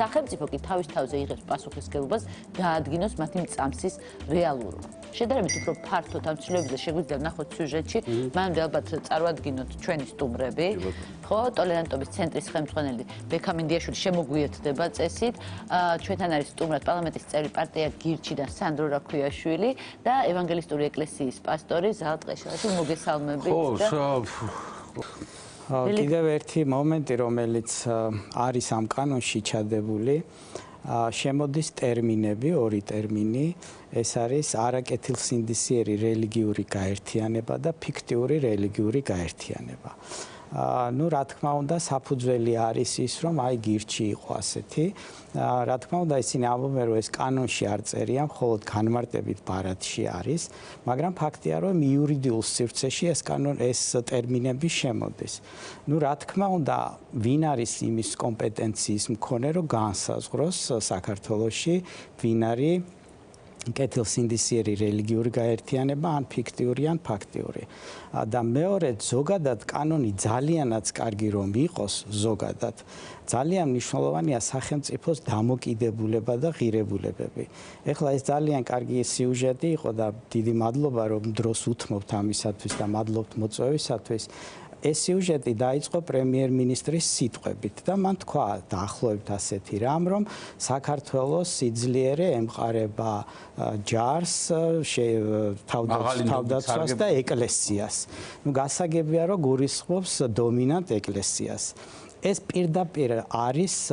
სახელმწიფო კი თავის თავზე იღებს პასუხისმგებლობას დაადგინოს მათი მწამსის რეალურობა. შედარებით უფრო ფართოდ ამ ცვლილებებზე შეგვიძლია ვნახოთ სიუჟეტში, მანამდე ალბათ წარვადგინოთ ჩვენი სტუმრები. ხო, ტოლერანტობის ცენტრის ხელმძღვანელი ბექა მინდიაშვილი შემოგვიერთდება წესით. ჩვენთან არის სტუმრად პარლამენტის წევრი პარტია გირჩიდან სანდრო რაქვიაშვილი და ევანგელისტური ეკლესიის პასტორი ზალ ტყეშელაშვილი. მოგესალმებით. კიდევ ერთი მომენტი, რომელიც არის ამ კანონში ჩადებული, შემოდის ტერმინები, ორი ტერმინი, ეს არის არაკეთილსინდისიერი რელიგიური გაერთიანება და ფიქტიური რელიგიური გაერთიანება. Ну, რა თქმა უნდა, საფუძველი არის ის, რომ აი გირჩი იყო ასეთი. რა თქმა უნდა, ისინი ამბობენ, რომ ეს კანონში არ წერია, მხოლოდ განმარტებით ბარათში არის, მაგრამ ფაქტია, რომ იურიდიულ სივრცეში ეს ტერმინები შემოდის. Ну, რა თქმა უნდა, ვინ არის იმის კომპეტენციის მქონე, რომ განსაზღვროს საქართველოში, ვინ არის კეთილსინდისიერი რელიგიური გაერთიანება, ან ფიქტიური, ან ფაქტიური. და მეორედ, ზოგადად კანონი ძალიანაც კარგი რომ იყოს, ზოგადად, ძალიან მნიშვნელოვანია სახელმწიფოს დამოკიდებულება და ღირებულებები. ეხლა ეს ძალიან კარგი სიუჟეტი იყო და დიდი მადლობა, რომ დროს უთმობთ ამისათვის და მადლობთ მოწვევისათვის. ეს სიუჟეტი დაიწყო პრემიერ-მინისტრის სიტყვებით და მან თქვა დაახლოებით ასეთი რამ, რომ საქართველოს სიძლიერე ემყარება ჯარს, თავდაცვას და ეკლესიას. Ну, გასაგებია, რომ გულისხმობს დომინანტ ეკლესიას. ეს პირდაპირ არის,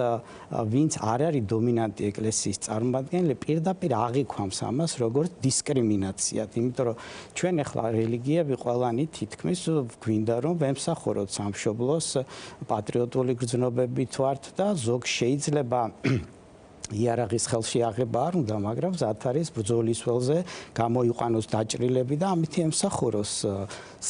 ვინც არ არის დომინანტი ეკლესიის წარმომადგენელი, პირდაპირ აღიქვამს ამას როგორც დისკრიმინაციად, იმიტომ რომ ჩვენ ახლა რელიგიები ყველანი თითქმის გვინდა რომ ვემსახუროთ სამშობლოს, პატრიოტული გრძნობებით ვართ და ზოგ შეიძლება იარაღის ხელში აღება არ უნდა, მაგრამ მზად არის ბრძოლის ველზე გამოიყვანოს დაჭრილები და ამით ემსახუროს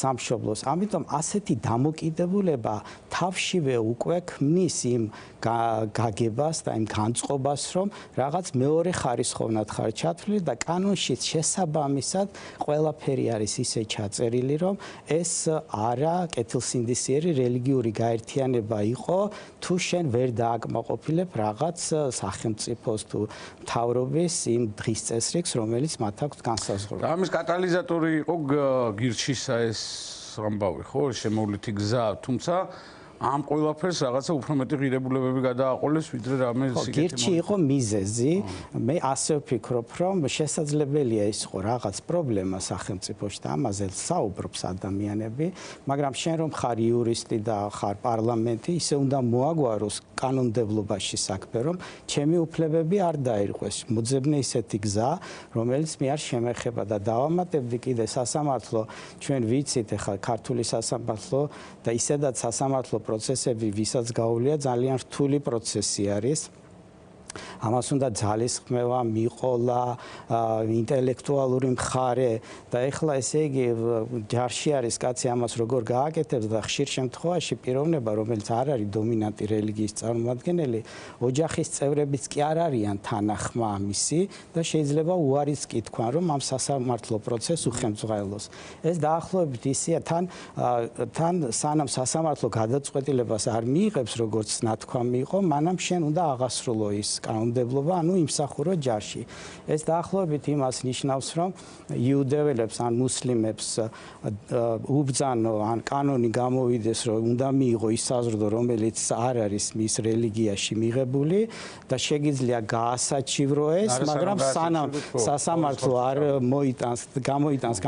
სამშობლოს. ამიტომ ასეთი დამოკიდებულება თავშივე უკვე ქმნის იმ გაგებას და იმ განწყობას, რომ რაღაც მეორე ხარისხოვნად ხარ ჩათვლილი და კანონში შესაბამისად ყველაფერი არის ისე ჩაწერილი, რომ ეს არა კეთილსინდისიერი რელიგიური გაერთიანება იყო, თუ შენ ვერ დააკმაყოფილებ რაღაც სახელმწიფოს თუ მთავრობის იმ დღის წესრიგს, რომელიც მათ აქვს განსაზღვრული. ამის კატალიზატორი იყო გირჩისა ეს ამბავი, ხო, შემოვლითი გზა, თუმცა ამ ყველაფერს რაღაცა უფრო მეტი ღირებულებები გადააყოლეს, ვიდრე რამე სიკეთე. გირჩი იყო მიზეზი. მე ასე ვფიქრობ, რომ შესაძლებელია ის იყო რაღაც პრობლემა სახელმწიფოში და ამაზე საუბრობს ადამიანები, მაგრამ შენ რომ ხარ იურისტი და ხარ პარლამენტი, ისე უნდა მოაგვაროს კანონმდებლობაში საქმე, რომ ჩემი უფლებები არ დაირღვეს. მოძებნე ისეთი გზა, რომელიც მე არ შემეხება და დავამატებდი კიდე სასამართლო, ჩვენ ვიცით ახლა ქართული სასამართლო და ისედაც სასამართლო პროცესები, ვისაც გაუვლია, ძალიან რთული პროცესი არის. ამას უნდა ძალისხმევა, მიყოლა, ინტელექტუალური მხარე და ეხლა ესე იგი ჯარში არის კაცი ამას როგორ გააკეთებს და ხშირ შემთხვევაში პიროვნება, რომელიც არ არის დომინანტი რელიგიის წარმომადგენელი, ოჯახის წევრებიც კი არ არიან თანახმა ამისი და შეიძლება უარის კი თქვან, რომ ამ სასამართლო პროცესს უხელმძღვანელობს. ეს დაახლოებით ისეა, თან სანამ სასამართლო გადაწყვეტილებას არ მიიღებს, როგორც ნათქვამი იყო, მანამ შენ უნდა აღასრულო ის კანონმდებლობა, ანუ იმსახურო ჯარში. ეს დაახლოებით იმას ნიშნავს, რომ იუდეველებს ან მუსლიმებს უბრძანო ან კანონი გამოვიდეს, რომ უნდა მიიღო ის საზრდო, რომელიც არ არის მის რელიგიაში მიღებული და შეგიძლია გაასაჩივრო ეს, მაგრამ სანამ სასამართლო არ გამოიტანს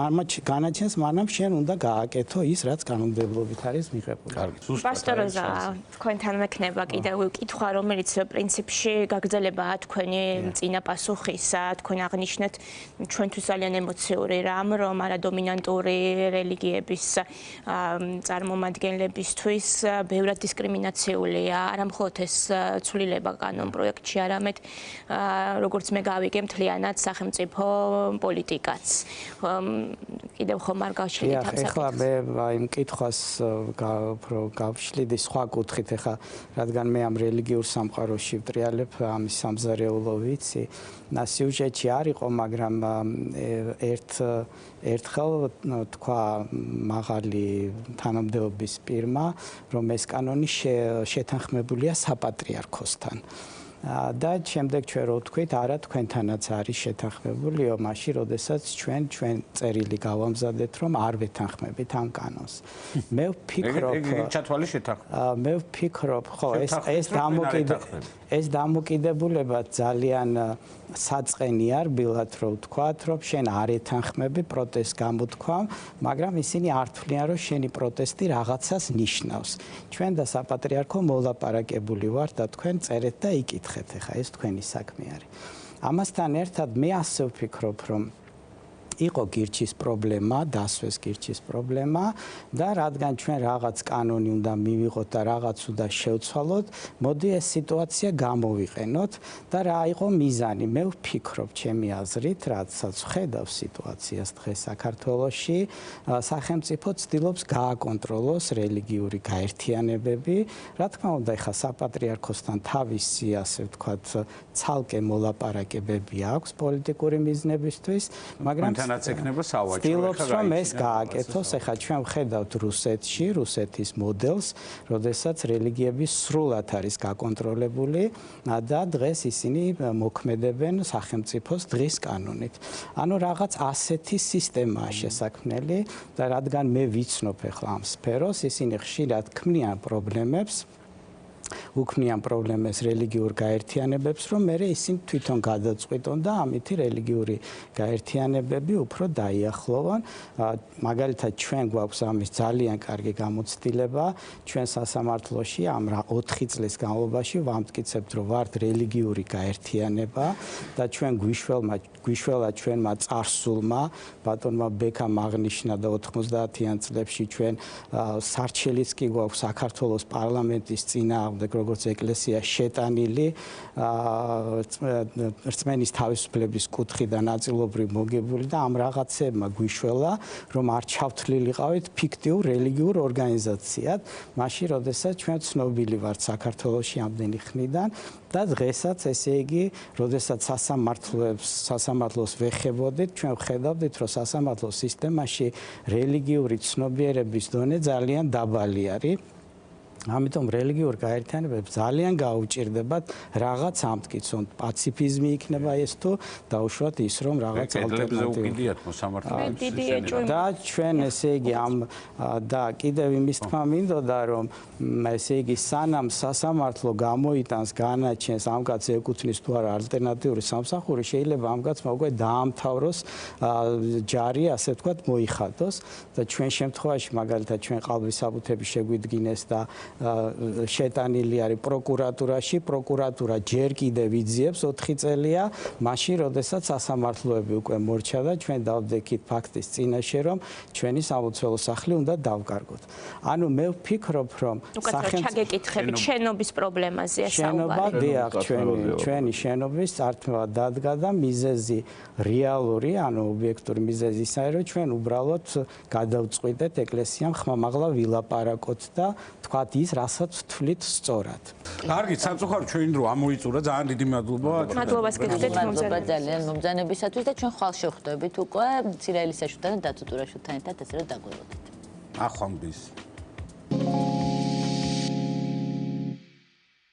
განაჩენს, მანამ შენ უნდა გააკეთო ის, რაც კანონმდებლობით არის მიღებული. პასტორ ზა, თქვენთან მექნება კიდევ კითხვა, რომელიც პრინციპში გაგრძელებაა თქვენი წინა პასუხისა, თქვენ აღნიშნეთ ჩვენთვის ძალიან ემოციური რამ, რომ არადომინანტური რელიგიების წარმომადგენლებისთვის ბევრად დისკრიმინაციულია, არა მხოლოდ ეს ცვლილება კანონ პროექტში, არამედ როგორც მე გავიგე, მთლიანად სახელმწიფო პოლიტიკაც. კიდევ ხომ არ გავშლიდით ამ საკითხს? ეხლა მე იმ კითხვას გავშლიდი სხვა კუთხით, ეხლა რადგან მე ამ რელიგიურ სამყაროში ვტრიალებ, ამის სამზარეულო ვიცი, სიუჟეტში არ იყო, მაგრამ ერთხელ თქვა მაღალი თანამდებობის პირმა, რომ ეს კანონი შეთანხმებულია საპატრიარქოსთან. და შემდეგ ჩვენ რო ვთქვით, არა თქვენთანაც არის შეთანხმებულიო, მაშინ როდესაც ჩვენ წერილი გავამზადეთ, რომ არ ვეთანხმებით ამ კანონს. მე ვფიქრობ, ჩათვალი შეთანხმება. მე ვფიქრობ, ხო, ეს დამოკიდებულება ძალიან საწყენი არ ბილად რო ვთქვათ, რომ შენ არ ეთანხმები პროტესტს გამოთქვამ, მაგრამ ისინი არ თვლიან, რომ შენი პროტესტი რაღაცას ნიშნავს. ჩვენ და საპატრიარქო მოლაპარაკებული ვართ და თქვენ წერეთ და იკითხეთ, ეხა ეს თქვენი საქმე არის. ამასთან ერთად მე ასე ვფიქრობ, რომ იყო გირჩის პრობლემა, დასვეს გირჩის პრობლემა და რადგან ჩვენ რაღაც კანონი უნდა მივიღოთ და რაღაც უნდა შევცვალოთ, მოდი ეს სიტუაცია გამოვიყენოთ და რა იყო მიზანი. მე ვფიქრობ, ჩემი აზრით, რადგანაც ვხედავ სიტუაციას დღეს საქართველოში, სახელმწიფო ცდილობს გააკონტროლოს რელიგიური გაერთიანებები. რა თქმა უნდა, ეხა საპატრიარქოსთან თავისი, ასე ვთქვათ, ცალკე მოლაპარაკებები აქვს პოლიტიკური მიზნებისთვის, მაგრამ თანაც ექნება სავაჭრო. ცდილობს რომ ეს გააკეთოს, ეხლა ჩვენ ვხედავთ რუსეთში, რუსეთის მოდელს, როდესაც რელიგიები სრულად არის გაკონტროლებული და დღეს ისინი მოქმედებენ სახელმწიფოს დღის კანონით. ანუ რაღაც ასეთი სისტემაა შესაქმნელი და რადგან მე ვიცნობ ეხლა ამ სფეროს, ისინი ხშირად ქმნიან პრობლემებს უქმნიან პრობლემებს რელიგიურ გაერთიანებებს, რომ მე ისინი თვითონ გადაწყვიტონ და ამითი რელიგიური გაერთიანებები უფრო დაიახლოვან. მაგალითად, ჩვენ გვაქვს ამის ძალიან კარგი გამოცდილება, ჩვენ სასამართლოში ამ 4 წლის განმავლობაში ვამტკიცებთ, რომ ვართ რელიგიური გაერთიანება და ჩვენ გვიშველა ჩვენმა წარსულმა, ბატონმა ბექამ აღნიშნა და 90-იან წლებში ჩვენ სარჩელიც კი გვაქვს საქართველოს პარლამენტის წინააღმდეგ, როგორც ეკლესია შეტანილი რწმენის თავისუფლების კუთხიდან ნაწილობრივ მოგებული და ამ რაღაცებმა გვიშველა, რომ არ ჩავთვლილიყავით ფიქტიურ რელიგიურ ორგანიზაციად, მაშინ როდესაც ჩვენ ცნობილი ვართ საქართველოში ამდენი ხნიდან და დღესაც ესე იგი, როდესაც სასამართლოს ვეხებოდით, ჩვენ ვხედავდით, რომ სასამართლო სისტემაში რელიგიური ცნობიერების დონე ძალიან დაბალი არის. ამიტომ რელიგიურ გაერთიანებებს ძალიან გაუჭირდებათ რაღაც ამტკიცონ, პაციფიზმი იქნება ეს თუ დაუშვათ ის, რომ რაღაც ალტერნატივა და ჩვენ ესე იგი ამ და კიდევ იმის თქმა მინდოდა, რომ ესე იგი სანამ სასამართლო გამოიტანს განაჩენს ამ კაცს ეკუთვნის თუ არა ალტერნატიული სამსახური, შეიძლება ამ კაცმა უკვე დაამთავროს ჯარი, ასე ვთქვათ, მოიხადოს და ჩვენ შემთხვევაში მაგალითად ჩვენ ყალბისაბუთები შეგვიდგინეს და შეტანილი არის პროკურატურაში, პროკურატურა ჯერ კიდევ იძიებს 4 წელია, მაშინ როდესაც სასამართლოები უკვე მორჩა და ჩვენ დავდექით ფაქტის წინაშე, რომ ჩვენი სამლოცველო სახლი უნდა დავკარგოთ. ანუ მე ვფიქრობ, რომ ჩაგეკითხებით შენობის პრობლემაზეა შენობა დიახ, ჩვენი შენობის წართმევა დადგა და მიზეზი რეალური, ანუ ობიექტური მიზეზი ის არის, რომ ჩვენ უბრალოდ გადავწყვიტეთ ეკლესიამ ხმამაღლა ვილაპარაკოთ და თქვათ ის, რასაც თვლით სწორად. კარგი, სამწუხაროდ ჩვენ დრო ამოიწურა, ძალიან დიდი მადლობა. მადლობას გიხდით ძალიან მომზანებისათვის და ჩვენ ხვალ შევხვდებით უკვე ცირაელისაშვილთან და დათო ტურაშვილთან ერთად, ესე რომ დაგველოდეთ. ახვამდის.